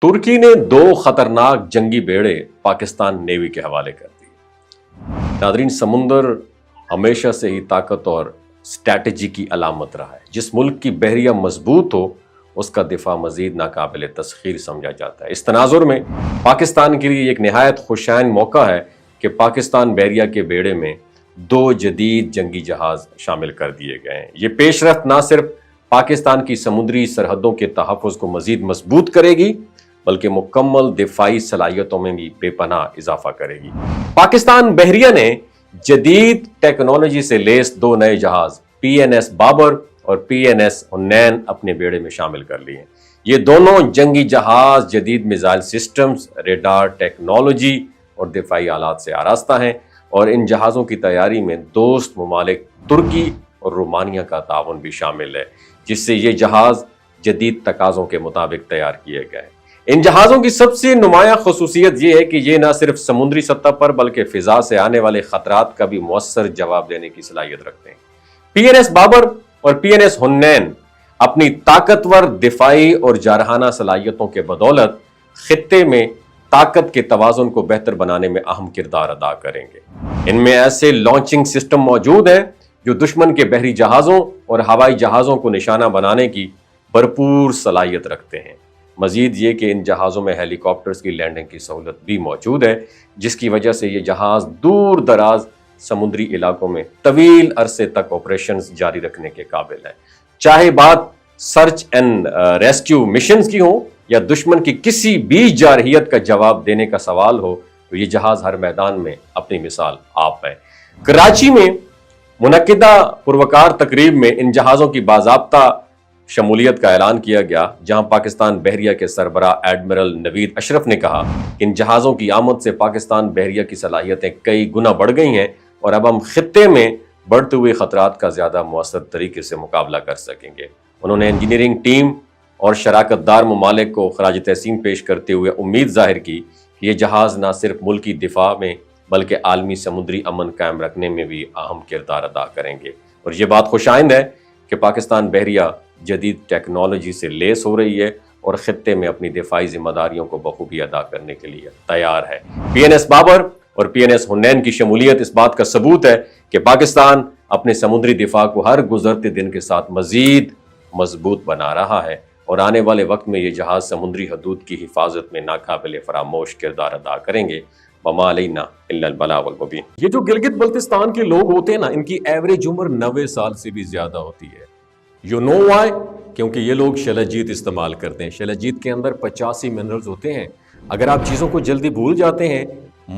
तुर्की ने दो खतरनाक जंगी बेड़े पाकिस्तान नेवी के हवाले कर दिए। नादरीन, समुंदर हमेशा से ही ताकत और स्ट्रैटेजी की अलामत रहा है। जिस मुल्क की बहरिया मजबूत हो उसका दिफा मजीद नाकाबिल तस्खीर समझा जाता है। इस तनाजुर में पाकिस्तान के लिए एक नहायत खुशाइन मौका है कि पाकिस्तान बहरिया के बेड़े में दो जदीद जंगी जहाज शामिल कर दिए गए हैं। ये पेशरफ्त ना सिर्फ पाकिस्तान की समुद्री सरहदों के तहफ़्फ़ुज़ को मजीद मजबूत करेगी बल्कि मुकम्मल दिफाई सलाहियतों में भी बेपनाह इजाफा करेगी। पाकिस्तान बहरिया ने जदीद टेक्नोलॉजी से लेस दो नए जहाज PNS बाबर और PNS हुन्नैन अपने बेड़े में शामिल कर लिए। ये दोनों जंगी जहाज जदीद मिसाइल सिस्टम्स, रेडार टेक्नोलॉजी और दिफाई आलात से आरास्ता हैं और इन जहाज़ों की तैयारी में दोस्त ममालिक तुर्की और रोमानिया का ताउन भी शामिल है, जिससे ये जहाज जदीद तकाज़ों के मुताबिक तैयार किए गए। इन जहाज़ों की सबसे नुमाया खसूसियत यह है कि ये न सिर्फ समुद्री सतह पर बल्कि फ़िज़ा से आने वाले ख़तरात का भी मुअस्सर जवाब देने की सलाहियत रखते हैं। PNS बाबर और PNS हुन्नैन अपनी ताकतवर दिफाई और जारहाना सलाहियतों के बदौलत खित्ते में ताकत के तवाज़ुन को बेहतर बनाने में अहम किरदार अदा करेंगे। इनमें ऐसे लॉन्चिंग सिस्टम मौजूद हैं जो दुश्मन के बहरी जहाज़ों और हवाई जहाज़ों को निशाना बनाने की भरपूर सलाहियत रखते हैं। मजीद ये कि इन जहाज़ों में हेलीकॉप्टर्स की लैंडिंग की सहूलत भी मौजूद है, जिसकी वजह से ये जहाज़ दूर दराज समुद्री इलाकों में तवील अरसे तक ऑपरेशंस जारी रखने के काबिल है। चाहे बात सर्च एंड रेस्क्यू मिशंस की हो या दुश्मन की किसी भी जारहियत का जवाब देने का सवाल हो, तो ये जहाज़ हर मैदान में अपनी मिसाल आप है। कराची में मुनक्किदा पुरवकार तकरीब में इन जहाज़ों की बाज़ाब्ता शमूलियत का ऐलान किया गया, जहां पाकिस्तान बहरिया के सरबराह एडमिरल नवीद अशरफ ने कहा कि इन जहाज़ों की आमद से पाकिस्तान बहरिया की सलाहियतें कई गुना बढ़ गई हैं और अब हम खित्ते में बढ़ते हुए ख़तरात का ज़्यादा मुअस्सर तरीके से मुकाबला कर सकेंगे। उन्होंने इंजीनियरिंग टीम और शराकतदार ममालिक को खराज तहसीन पेश करते हुए उम्मीद जाहिर की कि ये जहाज़ न सिर्फ मुल्की दिफा में बल्कि आलमी समुद्री अमन कायम रखने में भी अहम किरदार अदा करेंगे। और ये बात खुशाइंद है कि पाकिस्तान बहरिया जदीद टेक्नोलॉजी से लेस हो रही है और खित्ते में अपनी दिफाई जिम्मेदारियों को बखूबी अदा करने के लिए तैयार है। PNS बाबर और PNS हुन्नैन की शमूलियत इस बात का सबूत है कि पाकिस्तान अपने समुद्री दिफा को हर गुजरते दिन के साथ मजीद मजबूत बना रहा है और आने वाले वक्त में ये जहाज समुद्री हदूद की हिफाजत में नाकाबिल फरामोश किरदार अदा करेंगे। वमा अलैना इल्लल बलागुल मुबीन। ये जो गिलगित बल्तिस्तान के लोग होते हैं ना, इनकी एवरेज उम्र 90 साल से भी ज्यादा होती है। You know why? क्योंकि ये लोग शलजीत इस्तेमाल करते हैं। शलजीत के अंदर 85 मिनरल्स होते हैं। अगर आप चीज़ों को जल्दी भूल जाते हैं,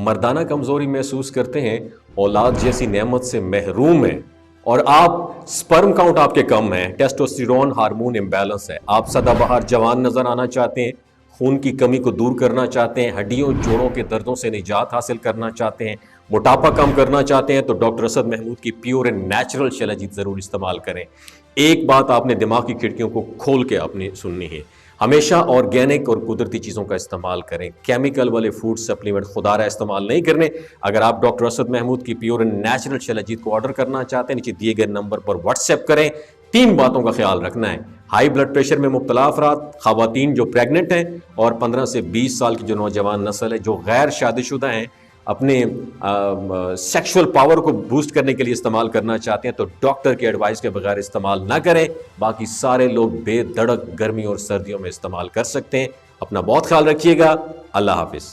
मर्दाना कमज़ोरी महसूस करते हैं, औलाद जैसी नेमत से महरूम हैं और आप स्पर्म काउंट आपके कम है, टेस्टोस्टेरोन हार्मोन इम्बैलेंस है, आप सदाबहार जवान नज़र आना चाहते हैं, खून की कमी को दूर करना चाहते हैं, हड्डियों जोड़ों के दर्दों से निजात हासिल करना चाहते हैं, मोटापा कम करना चाहते हैं, तो डॉक्टर असद महमूद की प्योर एंड नेचुरल शलजीत ज़रूर इस्तेमाल करें। एक बात आपने दिमाग की खिड़कियों को खोल के आपने सुननी है, हमेशा ऑर्गेनिक और कुदरती चीज़ों का इस्तेमाल करें। केमिकल वाले फूड सप्लीमेंट खुदारा इस्तेमाल नहीं करने। अगर आप डॉक्टर असद महमूद की प्योर एंड नेचुरल शलजीत को ऑर्डर करना चाहते हैं, नीचे दिए गए नंबर पर व्हाट्सएप करें। 3 बातों का ख्याल रखना है: हाई ब्लड प्रेशर में मुब्तला अफराद, खवातीन जो प्रेग्नेंट हैं और 15 से 20 साल की जो नौजवान नस्ल है जो गैर शादीशुदा हैं, अपने सेक्सुअल पावर को बूस्ट करने के लिए इस्तेमाल करना चाहते हैं तो डॉक्टर के एडवाइस के बगैर इस्तेमाल ना करें। बाकी सारे लोग बेधड़क गर्मी और सर्दियों में इस्तेमाल कर सकते हैं। अपना बहुत ख्याल रखिएगा। अल्लाह हाफिज।